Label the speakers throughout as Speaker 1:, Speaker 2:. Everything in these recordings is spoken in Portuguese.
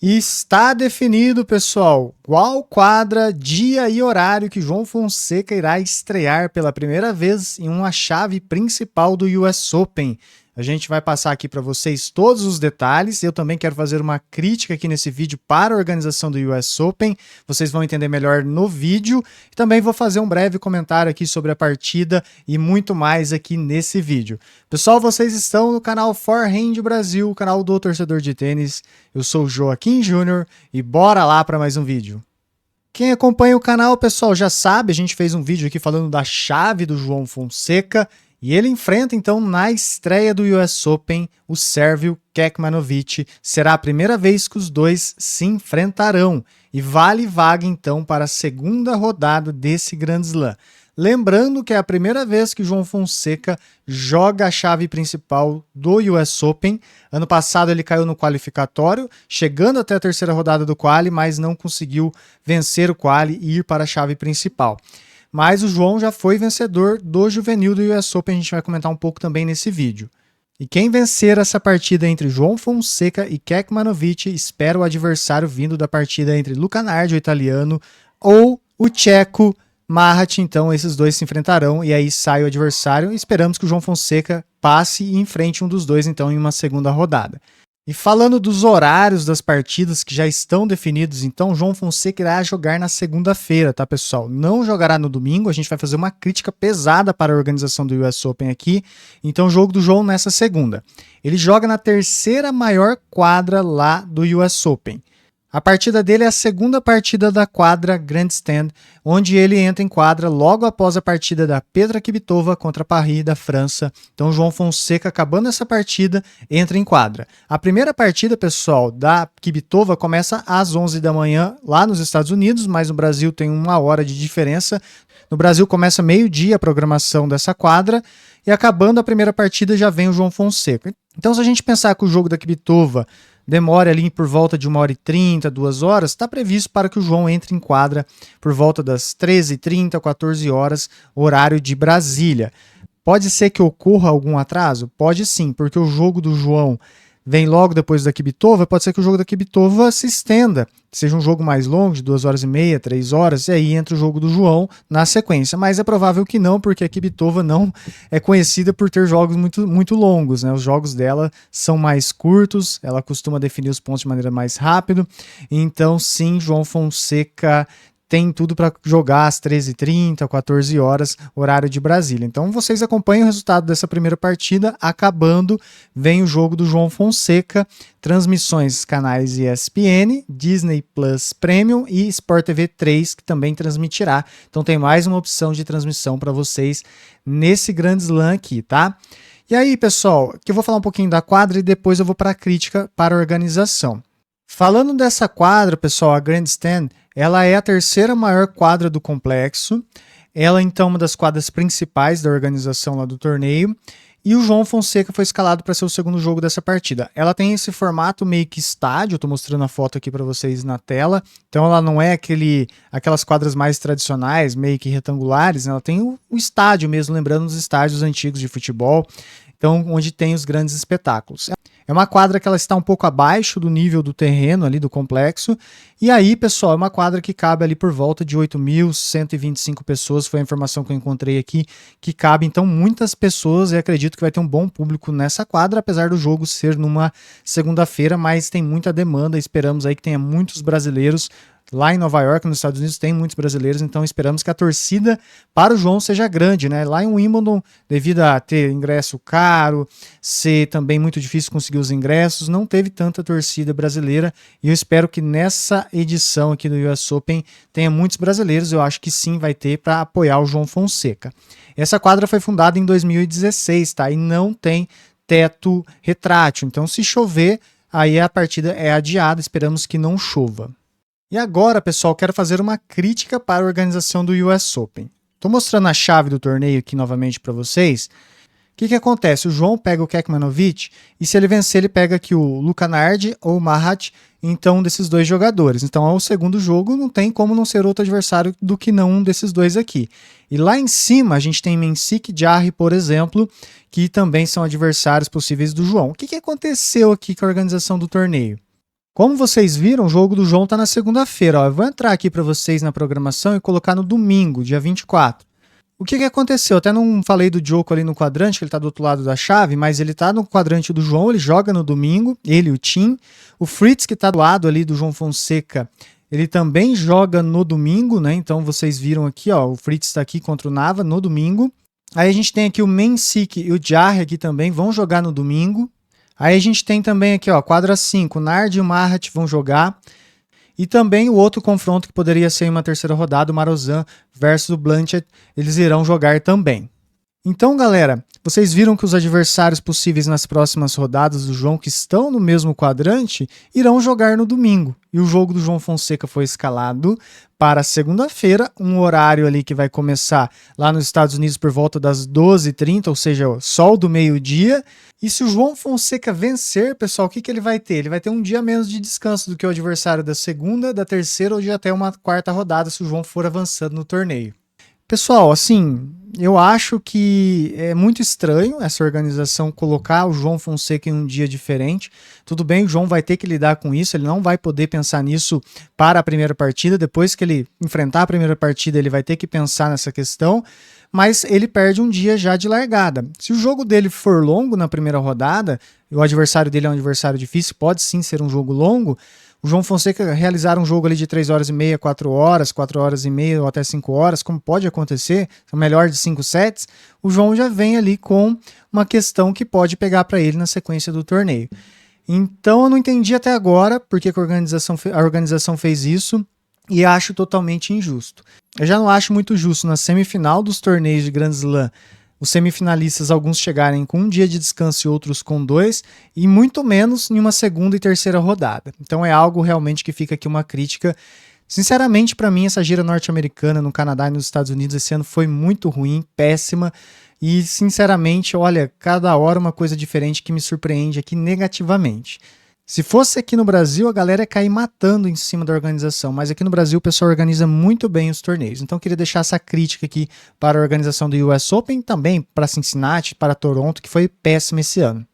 Speaker 1: E está definido, pessoal, qual quadra, dia e horário que João Fonseca irá estrear pela primeira vez em uma chave principal do US Open. A gente vai passar aqui para vocês todos os detalhes. Eu também quero fazer uma crítica aqui nesse vídeo para a organização do US Open. Vocês vão entender melhor no vídeo. E também vou fazer um breve comentário aqui sobre a partida e muito mais aqui nesse vídeo. Pessoal, vocês estão no canal Forehand Brasil, o canal do torcedor de tênis. Eu sou o Joaquim Júnior e bora lá para mais um vídeo. Quem acompanha o canal, pessoal, já sabe, a gente fez um vídeo aqui falando da chave do João Fonseca. E ele enfrenta, então, na estreia do US Open, o sérvio Kekmanovic. Será a primeira vez que os dois se enfrentarão. E vale vaga, então, para a segunda rodada desse Grand Slam. Lembrando que é a primeira vez que o João Fonseca joga a chave principal do US Open. Ano passado ele caiu no qualificatório, chegando até a terceira rodada do quali, mas não conseguiu vencer o quali e ir para a chave principal. Mas o João já foi vencedor do juvenil do US Open, a gente vai comentar um pouco também nesse vídeo. E quem vencer essa partida entre João Fonseca e Kekmanovic espera o adversário vindo da partida entre Luca Nardi, o italiano, ou o tcheco Marat. Então esses dois se enfrentarão e aí sai o adversário. Esperamos que o João Fonseca passe e enfrente um dos dois então em uma segunda rodada. E falando dos horários das partidas que já estão definidos, então, João Fonseca irá jogar na segunda-feira, tá, pessoal? Não jogará no domingo, a gente vai fazer uma crítica pesada para a organização do US Open aqui. Então, o jogo do João nessa segunda. Ele joga na terceira maior quadra lá do US Open. A partida dele é a segunda partida da quadra Grandstand, onde ele entra em quadra logo após a partida da Petra Kvitova contra Paris da França. Então, João Fonseca, acabando essa partida, entra em quadra. A primeira partida, pessoal, da Kvitova começa às 11 da manhã lá nos Estados Unidos, mas no Brasil tem 1 hora de diferença. No Brasil começa meio-dia a programação dessa quadra e acabando a primeira partida já vem o João Fonseca. Então, se a gente pensar que o jogo da Kvitova demora ali por volta de 1h30, 2 horas, está previsto para que o João entre em quadra por volta das 13h30, 14 horas, horário de Brasília. Pode ser que ocorra algum atraso? Pode sim, porque o jogo do João vem logo depois da Kvitova, pode ser que o jogo da Kvitova se estenda, seja um jogo mais longo, de 2h30, 3 horas, e aí entra o jogo do João na sequência. Mas é provável que não, porque a Kvitova não é conhecida por ter jogos muito longos, né? Os jogos dela são mais curtos, ela costuma definir os pontos de maneira mais rápida. Então, sim, João Fonseca tem tudo para jogar às 13h30, 14 horas, horário de Brasília. Então vocês acompanham o resultado dessa primeira partida. Acabando, vem o jogo do João Fonseca, transmissões canais ESPN, Disney Plus Premium e Sport TV 3, que também transmitirá. Então tem mais uma opção de transmissão para vocês nesse Grand Slam aqui, tá? E aí, pessoal, que eu vou falar um pouquinho da quadra e depois eu vou para a crítica para a organização. Falando dessa quadra, pessoal, a Grandstand, ela é a terceira maior quadra do complexo. Ela, então, é uma das quadras principais da organização lá do torneio. E o João Fonseca foi escalado para ser o segundo jogo dessa partida. Ela tem esse formato meio que estádio, eu estou mostrando a foto aqui para vocês na tela. Então ela não é aquelas quadras mais tradicionais, meio que retangulares, né? Ela tem o estádio mesmo, lembrando os estádios antigos de futebol. Então, onde tem os grandes espetáculos. É uma quadra que ela está um pouco abaixo do nível do terreno ali do complexo. E aí, pessoal, é uma quadra que cabe ali por volta de 8.125 pessoas. Foi a informação que eu encontrei aqui, que cabe então muitas pessoas e acredito que vai ter um bom público nessa quadra, apesar do jogo ser numa segunda-feira, mas tem muita demanda. Esperamos aí que tenha muitos brasileiros. Lá em Nova York, nos Estados Unidos, tem muitos brasileiros, então esperamos que a torcida para o João seja grande, né? Lá em Wimbledon, devido a ter ingresso caro, ser também muito difícil conseguir os ingressos, não teve tanta torcida brasileira e eu espero que nessa edição aqui do US Open tenha muitos brasileiros, eu acho que sim vai ter para apoiar o João Fonseca. Essa quadra foi fundada em 2016, tá? E não tem teto retrátil, então se chover, aí a partida é adiada, esperamos que não chova. E agora, pessoal, quero fazer uma crítica para a organização do US Open. Estou mostrando a chave do torneio aqui novamente para vocês. O que acontece? O João pega o Kekmanovic e se ele vencer, ele pega aqui o Luca Nardi ou o Marat, então desses dois jogadores. Então, ao segundo jogo, não tem como não ser outro adversário do que não um desses dois aqui. E lá em cima, a gente tem Mensik e Jarry, por exemplo, que também são adversários possíveis do João. O que aconteceu aqui com a organização do torneio? Como vocês viram, o jogo do João está na segunda-feira. Eu vou entrar aqui para vocês na programação e colocar no domingo, dia 24. O que aconteceu? Eu até não falei do Djoko ali no quadrante, que ele está do outro lado da chave, mas ele está no quadrante do João, ele joga no domingo, ele e o Tim. O Fritz, que está do lado ali do João Fonseca, ele também joga no domingo, né? Então vocês viram aqui, ó, o Fritz está aqui contra o Nava no domingo. Aí a gente tem aqui o Mensik e o Jarre aqui também, vão jogar no domingo. Aí a gente tem também aqui, ó, quadra 5, o Nard e o Mahat vão jogar. E também o outro confronto que poderia ser em uma terceira rodada, o Marozan versus o Blanchett, eles irão jogar também. Então, galera, vocês viram que os adversários possíveis nas próximas rodadas do João, que estão no mesmo quadrante, irão jogar no domingo. E o jogo do João Fonseca foi escalado para segunda-feira, um horário ali que vai começar lá nos Estados Unidos por volta das 12h30, ou seja, sol do meio-dia. E se o João Fonseca vencer, pessoal, o que ele vai ter? Ele vai ter um dia menos de descanso do que o adversário da segunda, da terceira ou de até uma quarta rodada, se o João for avançando no torneio. Pessoal, assim, eu acho que é muito estranho essa organização colocar o João Fonseca em um dia diferente. Tudo bem, o João vai ter que lidar com isso, ele não vai poder pensar nisso para a primeira partida. Depois que ele enfrentar a primeira partida, ele vai ter que pensar nessa questão, mas ele perde um dia já de largada. Se o jogo dele for longo na primeira rodada, e o adversário dele é um adversário difícil, pode sim ser um jogo longo, o João Fonseca realizar um jogo ali de 3 horas e meia, 4 horas, 4 horas e meia ou até 5 horas, como pode acontecer, o melhor de 5 sets, o João já vem ali com uma questão que pode pegar para ele na sequência do torneio. Então eu não entendi até agora por que a organização fez isso e acho totalmente injusto. Eu já não acho muito justo na semifinal dos torneios de Grand Slam os semifinalistas, alguns chegarem com um dia de descanso e outros com 2, e muito menos em uma segunda e terceira rodada. Então é algo realmente que fica aqui uma crítica. Sinceramente, para mim, essa gira norte-americana no Canadá e nos Estados Unidos esse ano foi muito ruim, péssima, e sinceramente, olha, cada hora uma coisa diferente que me surpreende aqui negativamente. Se fosse aqui no Brasil, a galera ia cair matando em cima da organização, mas aqui no Brasil o pessoal organiza muito bem os torneios. Então eu queria deixar essa crítica aqui para a organização do US Open, também para Cincinnati, para Toronto, que foi péssima esse ano.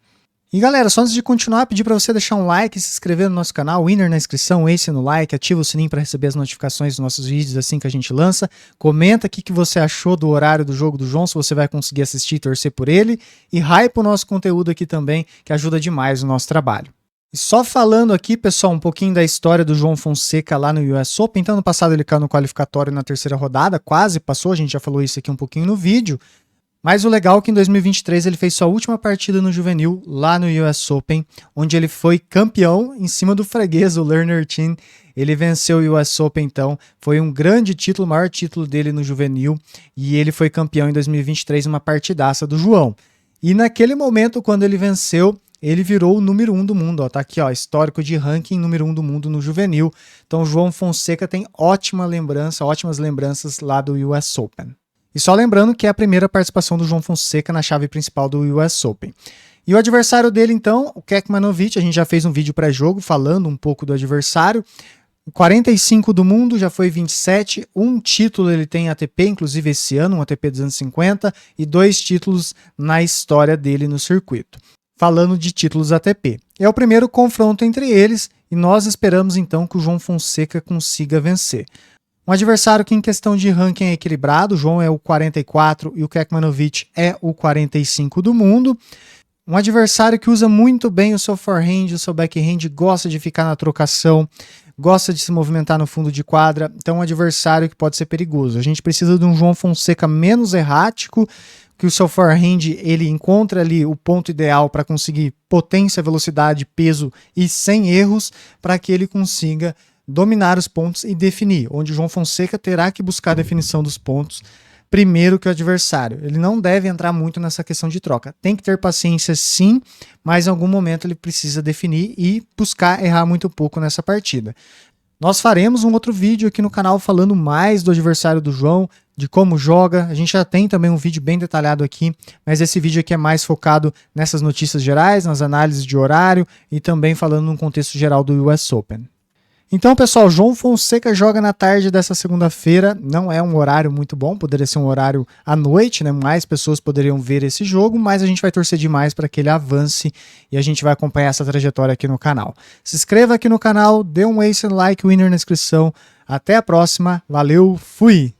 Speaker 1: E galera, só antes de continuar, pedir para você deixar um like e se inscrever no nosso canal, winner na inscrição, ace no like, ativa o sininho para receber as notificações dos nossos vídeos assim que a gente lança. Comenta aqui o que você achou do horário do jogo do João, se você vai conseguir assistir e torcer por ele. E hype o nosso conteúdo aqui também, que ajuda demais o nosso trabalho. E só falando aqui, pessoal, um pouquinho da história do João Fonseca lá no US Open. Então, no passado ele caiu no qualificatório na terceira rodada, quase passou, a gente já falou isso aqui um pouquinho no vídeo. Mas o legal é que em 2023 ele fez sua última partida no juvenil lá no US Open, onde ele foi campeão em cima do freguês, o Lerner Chin. Ele venceu o US Open, então, foi um grande título, o maior título dele no juvenil, e ele foi campeão em 2023, uma partidaça do João. E naquele momento, quando ele venceu, ele virou o número 1 do mundo, ó, tá aqui, ó, histórico de ranking número 1 do mundo no juvenil. Então, o João Fonseca tem ótimas lembranças lá do US Open. E só lembrando que é a primeira participação do João Fonseca na chave principal do US Open. E o adversário dele, então, o Kekmanovic, a gente já fez um vídeo pré-jogo falando um pouco do adversário. 45 do mundo, já foi 27, um título ele tem ATP, inclusive esse ano, um ATP 250, e 2 títulos na história dele no circuito. Falando de títulos ATP. É o primeiro confronto entre eles e nós esperamos então que o João Fonseca consiga vencer. Um adversário que em questão de ranking é equilibrado, o João é o 44 e o Kekmanovic é o 45 do mundo. Um adversário que usa muito bem o seu forehand, o seu backhand, gosta de ficar na trocação, gosta de se movimentar no fundo de quadra, então é um adversário que pode ser perigoso. A gente precisa de um João Fonseca menos errático, que o seu forehand ele encontra ali o ponto ideal para conseguir potência, velocidade, peso e sem erros, para que ele consiga dominar os pontos e definir, onde o João Fonseca terá que buscar a definição dos pontos primeiro que o adversário. Ele não deve entrar muito nessa questão de troca. Tem que ter paciência sim, mas em algum momento ele precisa definir e buscar errar muito pouco nessa partida. Nós faremos um outro vídeo aqui no canal falando mais do adversário do João, de como joga. A gente já tem também um vídeo bem detalhado aqui, mas esse vídeo aqui é mais focado nessas notícias gerais, nas análises de horário e também falando num contexto geral do US Open. Então, pessoal, João Fonseca joga na tarde dessa segunda-feira. Não é um horário muito bom, poderia ser um horário à noite, né? Mais pessoas poderiam ver esse jogo, mas a gente vai torcer demais para que ele avance e a gente vai acompanhar essa trajetória aqui no canal. Se inscreva aqui no canal, dê um ace like winner na inscrição. Até a próxima, valeu, fui!